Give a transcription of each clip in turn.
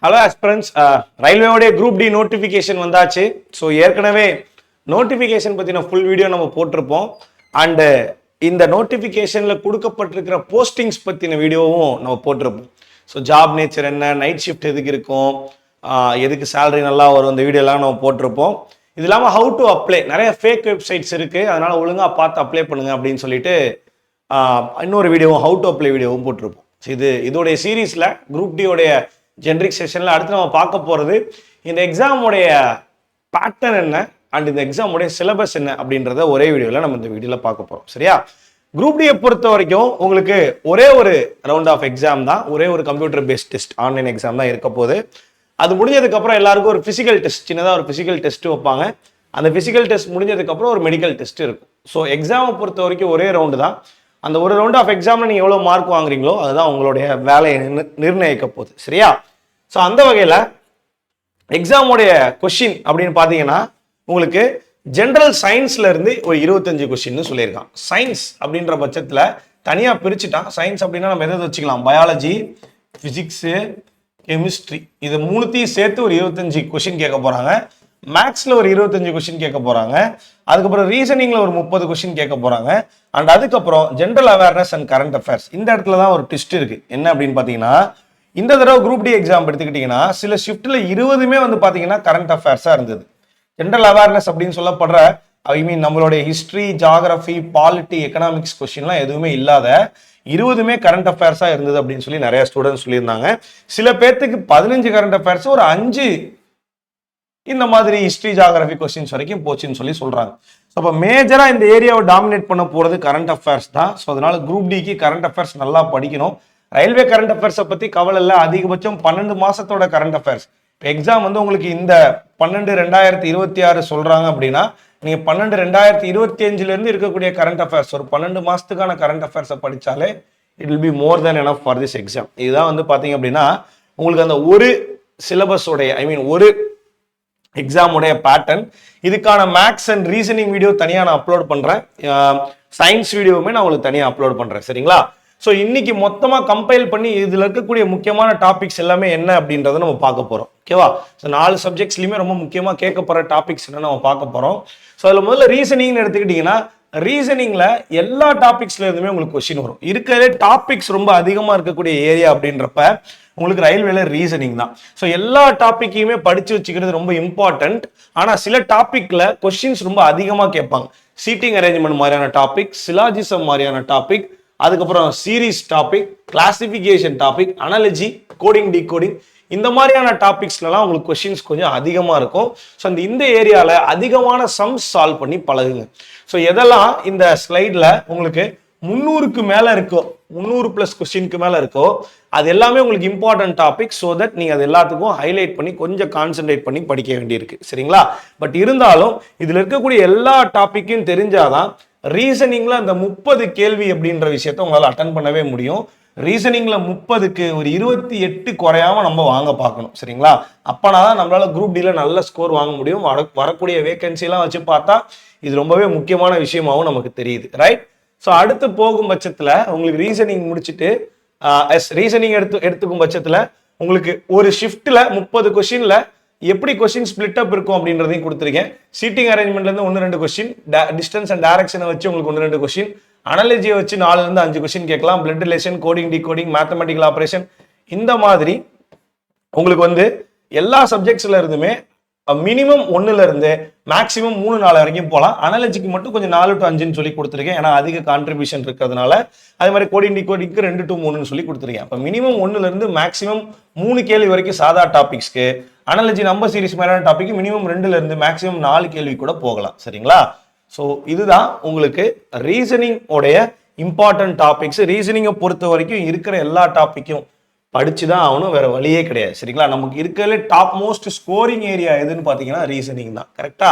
Hello aspirants, ரயில்வேவுடைய group D notification வந்தாச்சு. So ஏற்கனவே நோட்டிஃபிகேஷன் பற்றின ஃபுல் வீடியோ நம்ம போட்டிருப்போம். அண்டு இந்த நோட்டிஃபிகேஷனில் கொடுக்கப்பட்டிருக்கிற போஸ்டிங்ஸ் பற்றின வீடியோவும் நம்ம போட்டிருப்போம். ஸோ ஜாப் நேச்சர் என்ன, நைட் ஷிஃப்ட் எதுக்கு இருக்கும், எதுக்கு சேலரி நல்லா வரும், இந்த வீடியோலாம் நம்ம போட்டிருப்போம். இது இல்லாமல் ஹவு டு அப்ளை, நிறைய ஃபேக் வெப்சைட்ஸ் இருக்குது, அதனால் ஒழுங்காக பார்த்து அப்ளை பண்ணுங்க அப்படின்னு சொல்லிட்டு இன்னொரு வீடியோவும் ஹவு டு அப்ளை வீடியோவும் போட்டிருப்போம். ஸோ இதோடைய சீரீஸில் குரூப் டியோடைய ஜென்ரிக் செஷனில் அடுத்து நம்ம பார்க்க போகிறது இந்த எக்ஸாமுடைய பேட்டர்ன் என்ன அண்ட் இந்த எக்ஸாமுடைய சிலபஸ் என்ன அப்படின்றத ஒரே வீடியோவில் நம்ம இந்த வீடியோவில் பார்க்க போகிறோம். சரியா? குரூப் டியை பொறுத்த வரைக்கும் உங்களுக்கு ஒரே ஒரு ரவுண்ட் ஆஃப் எக்ஸாம் தான், ஒரே ஒரு computer based test online exam தான் இருக்க போகுது. அது முடிஞ்சதுக்கப்புறம் எல்லாருக்கும் ஒரு ஃபிசிக்கல் டெஸ்ட், சின்னதாக ஒரு ஃபிசிக்கல் டெஸ்ட் வைப்பாங்க. அந்த ஃபிசிக்கல் டெஸ்ட் முடிஞ்சதுக்கப்புறம் ஒரு மெடிக்கல் டெஸ்ட் இருக்கும். ஸோ எக்ஸாமை பொறுத்த வரைக்கும் ஒரே ரவுண்டு தான். அந்த ஒரு ரவுண்ட் ஆஃப் எக்ஸாமில் நீங்கள் எவ்வளோ மார்க் வாங்குறீங்களோ அதுதான் உங்களுடைய வேலையை நிர்ணயிக்க போகுது. சரியா? ஸோ அந்த வகையில் எக்ஸாமுடைய கொஷின் அப்படின்னு பார்த்தீங்கன்னா உங்களுக்கு ஜென்ரல் சயின்ஸ்ல இருந்து ஒரு 25 கொஷின் சொல்லியிருக்கான். சயின்ஸ் அப்படின்ற பட்சத்தில் தனியாக பிரிச்சுட்டான். சயின்ஸ் அப்படின்னா நம்ம எதாவது வச்சுக்கலாம், பயாலஜி, ஃபிசிக்ஸு, கெமிஸ்ட்ரி, இது மூணுத்தையும் சேர்த்து ஒரு 25 கொஷின் கேட்க போகிறாங்க. மேக்ஸில் ஒரு 25 கொஷின் கேட்க போகிறாங்க. அதுக்கப்புறம் ரீசனிங்கில் ஒரு 30 கொஷின் கேட்க போகிறாங்க. அண்ட் அதுக்கப்புறம் general awareness and current affairs. இந்த இடத்துல தான் ஒரு ட்விஸ்ட் இருக்குது. என்ன அப்படின்னு பார்த்தீங்கன்னா, இந்த தடவை குரூப் டி எக்ஸாம் எடுத்துக்கிட்டிங்கன்னா சில ஷிஃப்ட்டில் 20மே வந்து பார்த்தீங்கன்னா கரண்ட் அஃபேர்ஸாக இருந்தது. ஜென்ரல் அவேர்னஸ் அப்படின்னு சொல்லப்படுற நம்மளுடைய ஹிஸ்ட்ரி, ஜாகிரபி, பாலிட்டி, எக்கனாமிக்ஸ் கொஸ்டின்லாம் எதுவுமே இல்லாத 20மே கரண்ட் அஃபேர்ஸாக இருந்தது அப்படின்னு சொல்லி நிறைய ஸ்டூடெண்ட்ஸ் சொல்லியிருந்தாங்க. சில பேர்த்துக்கு 15 கரண்ட் அஃபேர்ஸ், ஒரு 5 இந்த மாதிரி ஹிஸ்ட்ரி, ஜாகிரபி கொஸ்டின்ஸ் வரைக்கும் போச்சுன்னு சொல்லி சொல்றாங்க. ஸோ அப்போ மேஜராக இந்த ஏரியாவை டாமினேட் பண்ண போகிறது கரண்ட் அஃபேர்ஸ் தான். ஸோ அதனால குரூப் டிக்கு கரண்ட் அஃபேர்ஸ் நல்லா படிக்கணும். ரயில்வே கரண்ட் அஃபேர்ஸை பற்றி கவலை இல்லை. அதிகபட்சம் 12 மாசத்தோட கரண்ட் அஃபேர்ஸ். இப்போ எக்ஸாம் வந்து உங்களுக்கு இந்த 12/2026 சொல்றாங்க அப்படின்னா நீங்க 12/2025 இருக்கக்கூடிய கரண்ட் அஃபேர்ஸ், ஒரு 12 மாசத்துக்கான கரண்ட் அஃபேர்ஸை படிச்சாலே it will be more then enough for this exam. இதுதான் வந்து பாத்தீங்க அப்படின்னா உங்களுக்கு அந்த ஒரு சிலபஸோடைய ஒரு எக்ஸாமுடைய பேட்டர்ன். இதுக்கான மேக்ஸ் அண்ட் ரீசனிங் வீடியோ தனியாக நான் அப்லோட் பண்றேன். சயின்ஸ் வீடியோவுமே நான் உங்களுக்கு தனியாக அப்லோட் பண்றேன். சரிங்களா? ஸோ இன்னைக்கு மொத்தமாக கம்பைல் பண்ணி இதில் இருக்கக்கூடிய முக்கியமான டாபிக்ஸ் எல்லாமே என்ன அப்படின்றத நம்ம பார்க்க போகிறோம். ஓகேவா? ஸோ 4 சப்ஜெக்ட்ஸ்லையுமே ரொம்ப முக்கியமாக கேட்கப்படுற டாபிக்ஸ் என்ன நம்ம பார்க்க போகிறோம். ஸோ அதில் முதல்ல ரீசனிங்னு எடுத்துக்கிட்டிங்கன்னா, ரீசனிங்கில் எல்லா டாபிக்ஸ்ல இருந்துமே உங்களுக்கு கொஸ்டின் வரும். இருக்கிறதே டாபிக்ஸ் ரொம்ப அதிகமாக இருக்கக்கூடிய ஏரியா அப்படின்றப்ப உங்களுக்கு ரயில்வேல ரீசனிங் தான். ஸோ எல்லா டாப்பிக்கையுமே படிச்சு வச்சுக்கிறது ரொம்ப இம்பார்ட்டன்ட். ஆனால் சில டாபிக்ல கொஸ்டின்ஸ் ரொம்ப அதிகமாக கேட்பாங்க. சீட்டிங் அரேஞ்ச்மெண்ட் மாதிரியான டாபிக், சிலாஜிசம் மாதிரியான டாபிக், அதுக்கப்புறம் series topic, classification topic, analogy, coding, decoding, இந்த மாதிரியான டாபிக்ஸ்லாம் உங்களுக்கு கொஸ்டின்ஸ் கொஞ்சம் அதிகமாக இருக்கும். ஸோ இந்த ஏரியாவில் அதிகமான சம்ஸ் சால்வ் பண்ணி பழகுங்க. ஸோ எதெல்லாம் இந்த ஸ்லைடில் உங்களுக்கு 300க்கு மேலே இருக்கோ, 300+ கொஸ்டினுக்கு மேலே இருக்கோ, அது எல்லாமே உங்களுக்கு இம்பார்ட்டன்ட் டாபிக். ஸோ தட் நீங்கள் அது எல்லாத்துக்கும் ஹைலைட் பண்ணி கொஞ்சம் கான்சென்ட்ரேட் பண்ணி படிக்க வேண்டியிருக்கு. சரிங்களா? பட் இருந்தாலும் இதில் இருக்கக்கூடிய எல்லா டாப்பிக்கும் தெரிஞ்சாதான் ரீசனிங்ல அந்த 30 கேள்வி அப்படின்ற விஷயத்த உங்களால் அட்டன் பண்ணவே முடியும். ரீசனிங்ல 30க்கு ஒரு 28 குறையாம நம்ம வாங்க பார்க்கணும். சரிங்களா? அப்பனாதான் நம்மளால குரூப் டில நல்ல ஸ்கோர் வாங்க முடியும். வரக்கூடிய வேகன்சி எல்லாம் வச்சு பார்த்தா இது ரொம்பவே முக்கியமான விஷயமாவும் நமக்கு தெரியுது. ரைட்? ஸோ அடுத்து போகும் பட்சத்துல உங்களுக்கு ரீசனிங் முடிச்சுட்டு ரீசனிங் எடுத்துக்கும் பட்சத்துல உங்களுக்கு ஒரு ஷிஃப்ட்ல 30 கொஸ்டின்ல எப்படி கொஸ்டின் ஸ்பிளிட் அப் இருக்கும் அப்படின்றதையும் கொடுத்துருக்கேன். சீட்டிங் அரேஞ்ச்மெண்ட்ல இருந்து 1-2 கொஸ்டின், டிஸ்டன்ஸ் அண்ட் டைரக்ஷனை வச்சு உங்களுக்கு 1-2 கொஸ்டின், அனாலஜியை வச்சு 4-5 கொஸ்டின் கேட்கலாம், blood relation, coding, decoding, mathematical operation, இந்த மாதிரி உங்களுக்கு வந்து எல்லா சப்ஜெக்ட்ஸ்ல இருந்துமே மினிமம் 1ல இருந்து மேக்ஸிமம் 3-4 வரைக்கும் போகலாம். அனாலஜிக்கு மட்டும் கொஞ்சம் 4-5 சொல்லி கொடுத்துருக்கேன், ஏன்னா அதிக கான்ட்ரிபியூஷன் இருக்கிறதுனால. அதே மாதிரி கோடிங், டிகோடிங்க்கு 2-3 சொல்லி கொடுத்துருக்கேன். அப்போ மினிமம் 1ல இருந்து மேக்ஸிமம் 3 கேள்வி வரைக்கும் சாதா டாபிக்ஸ்க்கு, அனாலஜி நம்பர் சீரிஸ் மாதிரியான டாபிக் மினிமம் 2ல இருந்து மேக்ஸிமம் 4 கேள்வி கூட போகலாம். சரிங்களா? ஸோ இதுதான் உங்களுக்கு ரீசனிங் உடைய இம்பார்ட்டன்ட் டாபிக்ஸ். ரீசனிங்கை பொறுத்த வரைக்கும் இருக்கிற எல்லா டாபிக்கும் படிச்சு தான் ஆகணும், வேற வழியே கிடையாது. சரிங்களா? நமக்கு இருக்கிறதுல டாப் மோஸ்ட் ஸ்கோரிங் ஏரியா எதுன்னு பார்த்தீங்கன்னா ரீசனிங் தான். கரெக்டா?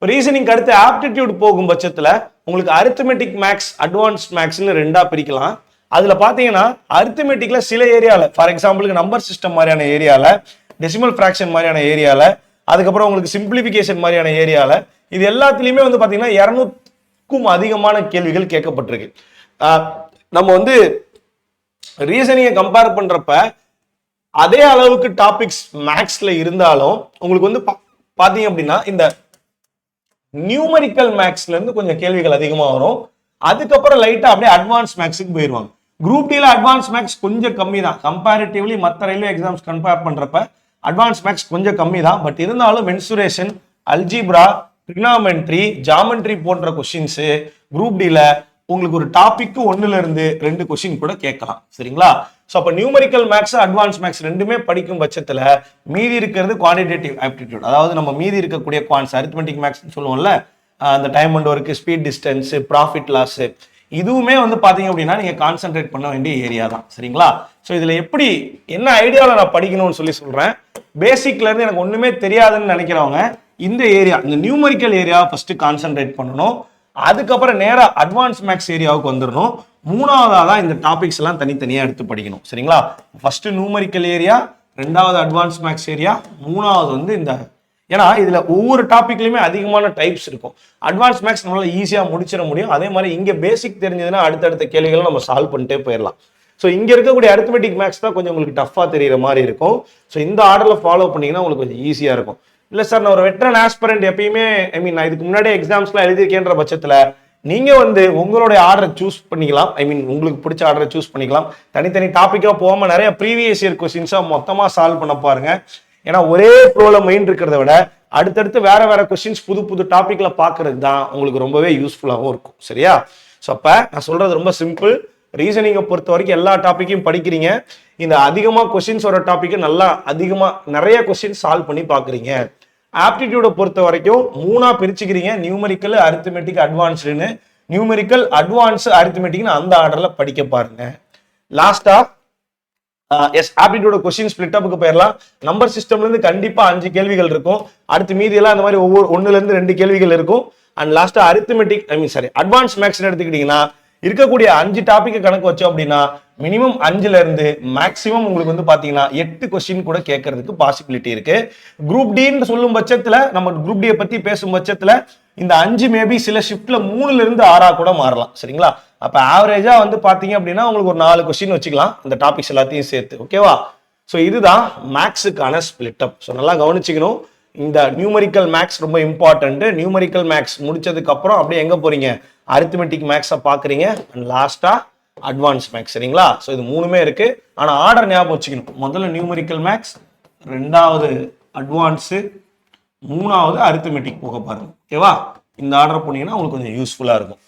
ரீசனிங் அடுத்து ஆப்டிடியூட் போகும் பட்சத்தில் உங்களுக்கு அரித்மெட்டிக் மேக்ஸ், அட்வான்ஸ் மேக்ஸ்னு 2ஆ பிரிக்கலாம். அதுல பார்த்தீங்கன்னா அரித்மெட்டிக்ல சில ஏரியாவில், ஃபார் எக்ஸாம்பிளுக்கு நம்பர் சிஸ்டம் மாதிரியான ஏரியாவில், டெசிமல் ஃபிராக்ஷன் மாதிரியான ஏரியாவில், அதுக்கப்புறம் உங்களுக்கு சிம்பிளிஃபிகேஷன் மாதிரியான ஏரியாவில், இது எல்லாத்துலேயுமே வந்து பார்த்தீங்கன்னா 200க்கும் அதிகமான கேள்விகள் கேட்கப்பட்டிருக்கு. நம்ம வந்து ரீசனிங்கை கம்பேர் பண்றப்ப அதே அளவுக்கு டாபிக்ஸ் மேக்ஸ்ல இருந்தாலும் உங்களுக்கு வந்து பாத்தீங்க அப்படின்னா இந்த நியூமரிக்கல் மேக்ஸ்ல இருந்து கொஞ்சம் கேள்விகள் அதிகமா வரும். அதுக்கப்புறம் லைட்டா அப்படியே அட்வான்ஸ் மேக்ஸுக்கு போயிருவாங்க. குரூப் டில அட்வான்ஸ் மேக்ஸ் கொஞ்சம் கம்மி தான் கம்பேரிட்டிவ்லி மற்ற ரயில்வே எக்ஸாம்ஸ் கம்பேர் பண்றப்ப அட்வான்ஸ் மேக்ஸ் கொஞ்சம் கம்மி தான். பட் இருந்தாலும் மென்சுரேஷன், அல்ஜிப்ரா, ட்ரிக்னாமெட்ரி, ஜாமெட்ரி போன்ற கொஸ்டின்ஸ் குரூப் டில உங்களுக்கு ஒரு டாபிக் 1ல இருந்து 2 கொஸ்டின் கூட கேட்கலாம். சரிங்களா? ஸோ அப்போ நியூமரிக்கல் மேக்ஸ் அட்வான்ஸ் மேக்ஸ் ரெண்டுமே படிக்கும் பட்சத்தில் மீதி இருக்கிறது குவான்டிடேட்டிவ் ஆப்டிடியூட், அதாவது நம்ம மீதி இருக்கக்கூடிய குவான்ஸ் அரித்மெட்டிக் மேக்ஸ் சொல்லுவோம்ல, அந்த time and work, speed distance, profit loss, இதுவுமே வந்து பார்த்தீங்க அப்படின்னா நீங்கள் கான்சென்ட்ரேட் பண்ண வேண்டிய ஏரியா தான். சரிங்களா? ஸோ இதில் எப்படி என்ன ஐடியாவில் நான் படிக்கணும்னு சொல்கிறேன். பேசிக்ல இருந்து எனக்கு ஒன்றுமே தெரியாதுன்னு நினைக்கிறவங்க இந்த ஏரியா, இந்த நியூமரிக்கல் ஏரியாவை ஃபர்ஸ்ட் கான்சென்ட்ரேட் பண்ணணும். அதுக்கப்புறம் நேராக அட்வான்ஸ் மேக்ஸ் ஏரியாவுக்கு வந்துடணும். மூணாவதாக தான் இந்த டாபிக்ஸ் எல்லாம் தனித்தனியாக எடுத்து படிக்கணும். சரிங்களா? ஃபர்ஸ்ட் நியூமரிக்கல் ஏரியா, ரெண்டாவது அட்வான்ஸ் மேக்ஸ் ஏரியா, மூணாவது வந்து இந்த, ஏன்னா இதுல ஒவ்வொரு டாபிக்லயுமே அதிகமான டைப்ஸ் இருக்கும். அட்வான்ஸ் மேக்ஸ் நம்மளால ஈஸியா முடிச்சிட முடியும். அதே மாதிரி இங்க பேசிக் தெரிஞ்சதுன்னா அடுத்தடுத்த கேள்விகளை நம்ம சால்வ் பண்ணிட்டே போயிடலாம். ஸோ இங்க இருக்கக்கூடிய அரித்மெட்டிக் மேக்ஸ் தான் கொஞ்சம் உங்களுக்கு டஃபா தெரியுற மாதிரி இருக்கும். ஸோ இந்த ஆர்டர்ல ஃபாலோ பண்ணீங்கன்னா உங்களுக்கு கொஞ்சம் ஈஸியா இருக்கும். இல்ல சார் நான் ஒரு வெட்டரன் ஆஸ்பிரண்ட் எப்பயுமே நான் இதுக்கு முன்னாடி எக்ஸாம்ஸ்லாம் எழுதியிருக்கேன்ற பட்சத்துல நீங்க வந்து உங்களுடைய ஆர்டரை சூஸ் பண்ணிக்கலாம். உங்களுக்கு பிடிச்ச ஆர்டரை சூஸ் பண்ணிக்கலாம். தனித்தனி டாபிக்கா போகாம நிறைய ப்ரீவியஸ் இயர் கொஸ்டின்ஸா மொத்தமா சால்வ் பண்ண பாருங்க. ஏன்னா ஒரே ஃப்ளோல மைண்ட் இருக்கிறத விட அடுத்தடுத்து வேற வேற கொஸ்டின்ஸ் புது புது டாபிக்ல பாக்குறது தான் உங்களுக்கு ரொம்பவே யூஸ்ஃபுல்லாகவும் இருக்கும். சரியா? ஸோ அப்ப நான் சொல்றது ரொம்ப சிம்பிள். ரீசனிங்கை பொறுத்த வரைக்கும் எல்லா டாப்பிக்கையும் படிக்கிறீங்க. இந்த அதிகமா கொஸ்டின்ஸ் வர டாபிக்கை நல்லா நிறைய கொஸ்டின்ஸ் சால்வ் பண்ணி பாக்குறீங்க. ஆப்டிடியூடை பொறுத்த வரைக்கும் 3ஆ பிரிச்சுக்கிறீங்க. நியூமரிக்கல், அரித்மெட்டிக், அட்வான்ஸ்டுன்னு. நியூமரிக்கல், அட்வான்ஸ், அரித்மெட்டிக்னு அந்த ஆர்டர்ல படிக்க பாருங்க. லாஸ்டா ஆப்டிடியூட் கொஸ்டின் ஸ்பிளிட் அப்புக்கு போயிடலாம். நம்பர் சிஸ்டம்ல இருந்து கண்டிப்பா 5 கேள்விகள் இருக்கும். அடுத்து மீதி எல்லாம் அந்த மாதிரி ஒவ்வொரு 1ல இருந்து 2 கேள்விகள் இருக்கும். அண்ட் லாஸ்டா அரித்மெட்டிக் அட்வான்ஸ் மேக்ஸ் எடுத்துக்கிட்டீங்கன்னா இருக்கக்கூடிய 5 டாபிக் கணக்கு வச்சோம் அப்படின்னா மினிமம் 5ல இருந்து மேக்சிமம் உங்களுக்கு வந்து பாத்தீங்கன்னா 8 கொஸ்டின் கூட கேட்கறதுக்கு பாசிபிலிட்டி இருக்கு. குரூப் டின்னு சொல்லும் பட்சத்துல, நம்ம குரூப் டியை பத்தி பேசும் பட்சத்துல இந்த 5 மேபி சில ஷிஃப்ட்ல 3ல இருந்து 6ஆ கூட மாறலாம். சரிங்களா? அப்ப ஆவரேஜா வந்து பாத்தீங்க அப்படின்னா உங்களுக்கு ஒரு 4 கொஸ்டின் வச்சுக்கலாம் இந்த டாபிக்ஸ் எல்லாத்தையும் சேர்த்து. ஓகேவா? ஸோ இதுதான் மேக்ஸுக்கான ஸ்பிளிட் அப். ஸோ நல்லா கவனிச்சுக்கணும். இந்த நியூமரிக்கல் மேக்ஸ் ரொம்ப இம்பார்ட்டன்ட். நியூமரிக்கல் மேக்ஸ் முடிச்சதுக்கு அப்புறம் அப்படியே எங்க போறீங்க? அரித்மெட்டிக் மேக்ஸை பாக்குறீங்க. அண்ட் லாஸ்டா அட்வான்ஸ் மேக்ஸ். சரிங்களா? ஸோ இது 3மே இருக்கு. ஆனா ஆர்டர் ஞாபகம் வச்சுக்கணும். முதல்ல நியூமரிக்கல் மேக்ஸ், ரெண்டாவது அட்வான்ஸ், மூணாவது அரித்மெட்டிக் போக பாருங்க. ஓகேவா? இந்த ஆர்டர் போனீங்கன்னா உங்களுக்கு கொஞ்சம் யூஸ்ஃபுல்லா இருக்கும்.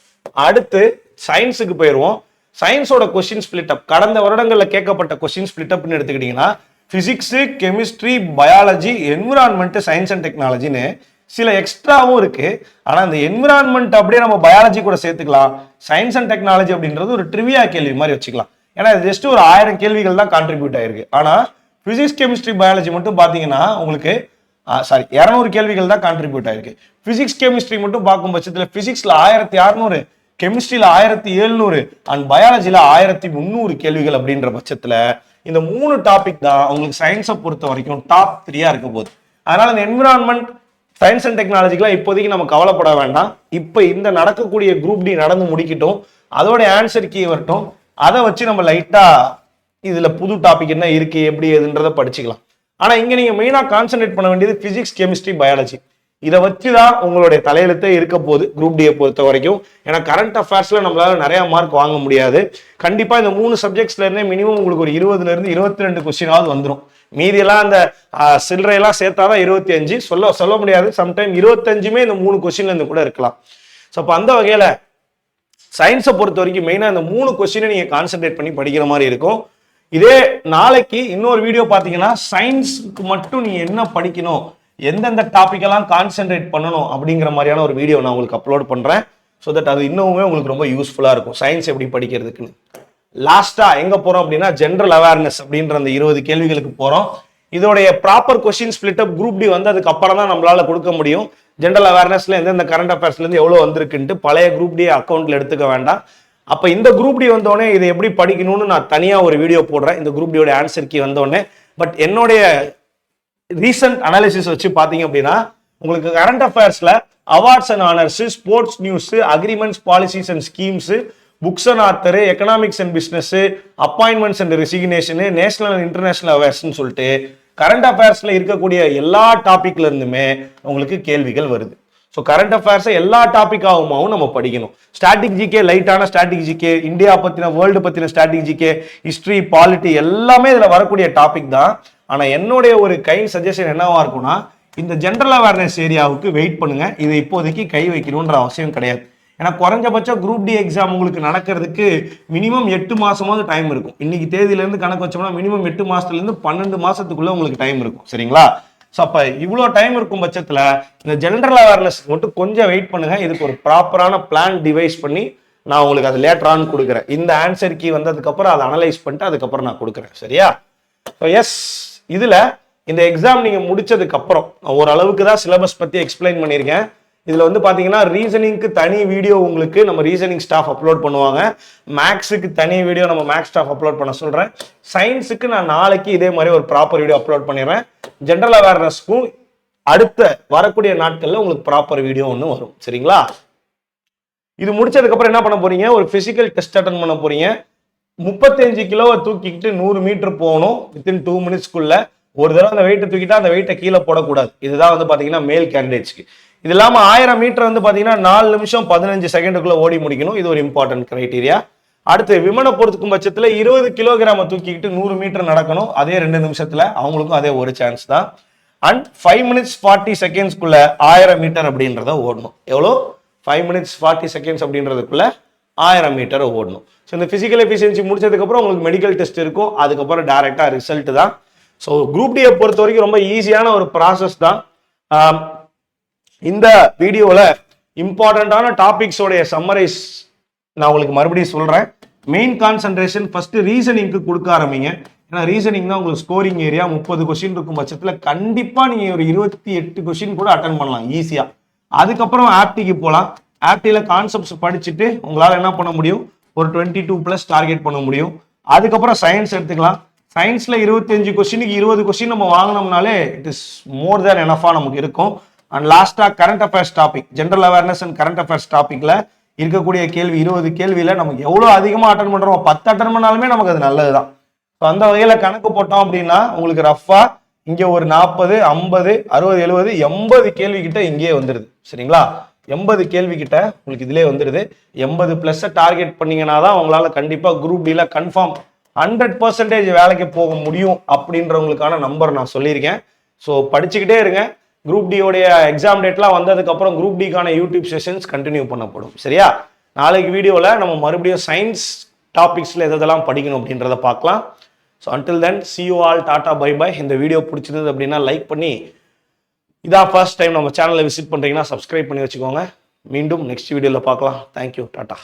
அடுத்து சயின்ஸுக்கு போயிடுவோம். சயின்ஸோட கொஸ்டின் ஸ்பிளிட் அப் கடந்த வருடங்கள்ல கேட்கப்பட்ட கொஸ்டின் ஸ்பிளிட் அப்னு எடுத்துக்கிட்டீங்கன்னா physics, chemistry, biology, environment, science and டெக்னாலஜின்னு சில எக்ஸ்ட்ராவும் இருக்கு. ஆனா இந்த என்விரான்மெண்ட் அப்படியே நம்ம பயாலஜி கூட சேர்த்துக்கலாம். சயின்ஸ் அண்ட் டெக்னாலஜி அப்படின்றது ஒரு ட்ரிவியா கேள்வி மாதிரி வச்சுக்கலாம். ஏன்னா இது ஜஸ்ட் ஒரு 1000 கேள்விகள் தான் கான்ட்ரிபியூட் ஆயிருக்கு. ஆனா பிசிக்ஸ், கெமிஸ்ட்ரி, பயாலஜி மட்டும் பாத்தீங்கன்னா உங்களுக்கு 200 கேள்விகள் தான் கான்ட்ரிபியூட் ஆயிருக்கு. பிசிக்ஸ், கெமிஸ்ட்ரி மட்டும் பார்க்கும் பட்சத்துல பிசிக்ஸ்ல 1600, கெமிஸ்ட்ரியில 1700 அண்ட் பயாலஜில 1300 கேள்விகள் அப்படின்ற பட்சத்துல இந்த 3 டாபிக் தான் உங்களுக்கு சயின்ஸை பொறுத்த வரைக்கும் டாப் 3ஆ இருக்க போகுது. அதனால இந்த என்விரான்மெண்ட், சயின்ஸ் அண்ட் டெக்னாலஜிக்கெல்லாம் இப்போதைக்கு நம்ம கவலைப்பட வேண்டாம். இப்போ இந்த நடக்கக்கூடிய குரூப் டி நடந்து முடிக்கட்டும், அதோட ஆன்சர் கீ வரட்டும், அதை வச்சு நம்ம லைட்டா இதுல புது டாபிக் என்ன இருக்கு எப்படி எதுன்றதை படிச்சுக்கலாம். ஆனா இங்க நீங்க மெயினா கான்சென்ட்ரேட் பண்ண வேண்டியது பிசிக்ஸ், கெமிஸ்ட்ரி, பயாலஜி. இதை வச்சுதான் உங்களுடைய தலையெழுத்தே இருக்க போகுது குரூப் டியை பொறுத்த வரைக்கும். ஏன்னா கரண்ட் அஃபேர்ஸ்ல நம்மளால நிறைய மார்க் வாங்க முடியாது. கண்டிப்பா இந்த 3 சப்ஜெக்ட்ஸ்ல இருந்தே மினிமம் உங்களுக்கு ஒரு 20ல இருந்து 22 கொஸ்டினாவது வந்துடும். மீதியெல்லாம் அந்த சில்லறையெல்லாம் சேர்த்தாதான் 25. சொல்ல முடியாது. சம்டைம் 25மே இந்த 3 கொஸ்டின்ல இருந்து கூட இருக்கலாம். ஸோ அப்போ அந்த வகையில சயின்ஸை பொறுத்த வரைக்கும் மெயினா இந்த 3 கொஸ்டினை நீங்க கான்சென்ட்ரேட் பண்ணி படிக்கிற மாதிரி இருக்கும். இதே நாளைக்கு இன்னொரு வீடியோ பாத்தீங்கன்னா சயின்ஸ்க்கு மட்டும் நீ என்ன படிக்கணும், எந்தெந்த டாபிக் எல்லாம் கான்சென்ட்ரேட் பண்ணணும் அப்படிங்கிற மாதிரியான ஒரு வீடியோ நான் உங்களுக்கு அப்லோட் பண்றேன். ஸோ தட் அது இன்னுமே உங்களுக்கு ரொம்ப யூஸ்ஃபுல்லா இருக்கும் சயின்ஸ் எப்படி படிக்கிறதுக்குன்னு. லாஸ்டா எங்க போறோம் அப்படின்னா ஜென்ரல் அவேர்னஸ் அப்படின்ற அந்த 20 கேள்விகளுக்கு போறோம். இதோடைய proper question split up group D வந்து அதுக்கு அப்புறம் தான் நம்மளால கொடுக்க முடியும். ஜென்ரல் அவேர்னஸ்ல எந்தெந்த கரண்ட் அஃபேர்ஸ்ல இருந்து எவ்வளவு வந்திருக்குன்ட்டு பழைய குரூப் டி அக்கௌண்ட்ல எடுத்துக்க வேண்டாம். அப்ப இந்த குரூப் டி வந்தோடனே இதை எப்படி படிக்கணும்னு நான் தனியா ஒரு வீடியோ போடுறேன் இந்த குரூப் டியோட ஆன்சர் கீ வந்தோடனே. பட் என்னுடைய ரீசன்ட் அனாலிசிஸ் வச்சு பாத்தீங்க அப்படின்னா உங்களுக்கு கரண்ட் அஃபேர்ஸ்ல awards and honours, sports news, agreements, policies and schemes, books and author, economics and business, appointments and resignation, national and international அவேர்ஸ்ன்னு சொல்லிட்டு கரண்ட் அஃபேர்ஸ்ல இருக்கக்கூடிய எல்லா டாபிக்ல இருந்துமே உங்களுக்கு கேள்விகள் வருது. ஸோ கரண்ட் அஃபேர்ஸை எல்லா டாபிக்காகவும் நம்ம படிக்கணும். ஸ்டாட்டிக் ஜிகே, லைட்டான ஸ்டாட்டிக் ஜிகே, இந்தியா பத்தின வேர்ல்டு பத்தின ஸ்டாட்டிக் ஜிகே, ஹிஸ்டரி, பாலிட்டி எல்லாமே இதுல வரக்கூடிய டாபிக் தான். ஆனா என்னுடைய ஒரு கைண்ட் சஜஷன் என்னவா இருக்கும்னா, இந்த ஜென்ரல் அவேர்னஸ் ஏரியாவுக்கு வெயிட் பண்ணுங்க. இது இப்போதைக்கு கை வைக்கணும்ன்ற அவசியம் கிடையாது. ஏன்னா குறைஞ்சபட்சம் குரூப் டி எக்ஸாம் உங்களுக்கு நடக்கிறதுக்கு மினிமம் 8 மாசமாவது டைம் இருக்கும். இன்னைக்கு தேதியிலேருந்து கணக்கு வச்சோம்னா மினிமம் 8 மாசத்துலேருந்து 12 மாசத்துக்குள்ள உங்களுக்கு டைம் இருக்கும். சரிங்களா? ஸோ அப்போ இவ்வளோ டைம் இருக்கும் பட்சத்தில் இந்த ஜென்ரல் அவேர்னஸ் மட்டும் கொஞ்சம் வெயிட் பண்ணுங்க. இதுக்கு ஒரு ப்ராப்பரான பிளான் டிவைஸ் பண்ணி நான் உங்களுக்கு அது லேட்டர் ஆன் கொடுக்குறேன். இந்த ஆன்சர் கீ வந்ததுக்கப்புறம் அதை அனலைஸ் பண்ணிட்டு அதுக்கப்புறம் நான் கொடுக்குறேன். சரியா? ஸோ எஸ், இதில் இந்த எக்ஸாம் நீங்கள் முடிச்சதுக்கு அப்புறம் ஓரளவுக்கு தான் சிலபஸ் பற்றி எக்ஸ்பிளைன் பண்ணியிருக்கேன். இதில் வந்து பார்த்தீங்கன்னா ரீசனிங்க்கு தனி வீடியோ உங்களுக்கு நம்ம ரீசனிங் ஸ்டாஃப் அப்லோட் பண்ணுவாங்க. மேக்ஸுக்கு தனி வீடியோ நம்ம மேக்ஸ் ஸ்டாஃப் அப்லோட் பண்ண சொல்கிறேன். சயின்ஸுக்கு நான் நாளைக்கு இதே மாதிரி ஒரு ப்ராப்பர் வீடியோ அப்லோட் பண்ணிடுறேன். ஜென்ரல் அவேர்னஸ்க்கும் அடுத்த வரக்கூடிய நாட்களில் உங்களுக்கு ப்ராப்பர் வீடியோ ஒன்று வரும். சரிங்களா? இது முடிச்சதுக்கப்புறம் என்ன பண்ண போறீங்க? ஒரு பிசிக்கல் டெஸ்ட் அட்டன் பண்ண போறீங்க. 35 கிலோவை தூக்கிக்கிட்டு 100 மீட்டர் போகணும் வித்தின் 2 மினிட்ஸ்க்குள்ள. ஒரு தடவை அந்த வெயிட்டை தூக்கிட்டா அந்த வெயிட்டை கீழே போடக்கூடாது. இதுதான் வந்து பார்த்தீங்கன்னா மேல் கேண்டிடேட்ஸ்க்கு. இது இல்லாமல் 1000 மீட்டர் வந்து பார்த்தீங்கன்னா 4 நிமிஷம் 15 செகண்டுக்குள்ள ஓடி முடிக்கணும். இது ஒரு இம்பார்ட்டன்ட் கிரைட்டீரியா. அடுத்து விமனை பொறுத்துக்கும் பட்சத்தில் 20 கிலோகிராம தூக்கிக்கிட்டு 100 மீட்டர் நடக்கணும். அதே 2 நிமிஷத்துல. அவங்களுக்கும் அதே ஒரு சான்ஸ் தான். அண்ட் 5 minutes 40 செகண்ட்ஸ்க்குள்ள 1000 மீட்டர் அப்படின்றத ஓடணும். எவ்வளோ? 5 minutes 40 செகண்ட்ஸ் அப்படின்றதுக்குள்ள 1000 மீட்டர் ஓடணும். ஸோ இந்த பிசிக்கல் எஃபிஷியன்சி முடிச்சதுக்கப்புறம் உங்களுக்கு மெடிக்கல் டெஸ்ட் இருக்கும். அதுக்கப்புறம் டைரக்டா ரிசல்ட் தான். ஸோ குரூப் டியை பொறுத்த வரைக்கும் ரொம்ப ஈஸியான ஒரு ப்ராசஸ் தான். இந்த வீடியோவில் இம்பார்ட்டண்ட்டான டாபிக்ஸோடைய சம்மரைஸ் நான் உங்களுக்கு மறுபடியும் சொல்கிறேன். மெயின் கான்சன்ட்ரேஷன் ஃபர்ஸ்ட் ரீசனிங்க்கு கொடுக்க ஆரம்பிங்க. ஏன்னா ரீசனிங் தான் உங்களுக்கு ஸ்கோரிங் ஏரியா. 30 கொஸ்டின் இருக்கும் பட்சத்தில் கண்டிப்பாக நீங்கள் ஒரு 28 கொஸ்டின் கூட அட்டன் பண்ணலாம் ஈஸியாக. அதுக்கப்புறம் ஆப்டிக்கு போகலாம். ஆப்டியில் கான்செப்ட்ஸ் படிச்சுட்டு உங்களால் என்ன பண்ண முடியும்? ஒரு 22+ டார்கெட் பண்ண முடியும். அதுக்கப்புறம் சயின்ஸ் எடுத்துக்கலாம். சயின்ஸில் 25 கொஸ்டினுக்கு 20 கொஸ்டின் நம்ம வாங்கினோம்னாலே இட் இஸ் மோர் தேன் எனஃபாக நமக்கு இருக்கும். அண்ட் லாஸ்ட்டாக current affairs topic, general awareness and current affairs டாப்பிக்கில் இருக்கக்கூடிய கேள்வி 20 கேள்வியில் நமக்கு எவ்வளோ அதிகமாக அட்டன் பண்ணுறோம், 10 அட்டன் பண்ணாலுமே நமக்கு அது நல்லது தான். ஸோ அந்த வகையில் கணக்கு போட்டோம் அப்படின்னா உங்களுக்கு ரஃபாக இங்கே ஒரு 40, 50, 60, 70, 80 கேள்வி கிட்ட இங்கேயே வந்துடுது. சரிங்களா? 80 கேள்வி கிட்ட உங்களுக்கு இதிலே வந்துடுது. 80+ டார்கெட் பண்ணீங்கன்னா தான் உங்களால் கண்டிப்பாக குரூப் டியில் கன்ஃபார்ம் 100% வேலைக்கு போக முடியும் அப்படின்றவங்களுக்கான நம்பர் நான் சொல்லியிருக்கேன். ஸோ படிச்சுக்கிட்டே இருங்க. குரூப் டியோடைய எக்ஸாம் டேட்லாம் வந்ததுக்கப்புறம் குரூப் டிக்கான யூடியூப் செஷன்ஸ் கண்டினியூ பண்ணப்படும். சரியா? நாளைக்கு வீடியோவில் நம்ம மறுபடியும் சயின்ஸ் டாபிக்ஸில் எதெல்லாம் படிக்கணும் அப்படின்றத பார்க்கலாம். So until then see you all, tata, bye bye. இந்த வீடியோ பிடிச்சிருந்தது அப்படின்னா லைக் பண்ணி, இதான் ஃபர்ஸ்ட் டைம் நம்ம சேனலை விசிட் பண்ணுறீங்கன்னா சப்ஸ்கிரைப் பண்ணி வச்சுக்கோங்க. மீண்டும் நெக்ஸ்ட் வீடியோவில் பார்க்கலாம். Thank you, tata.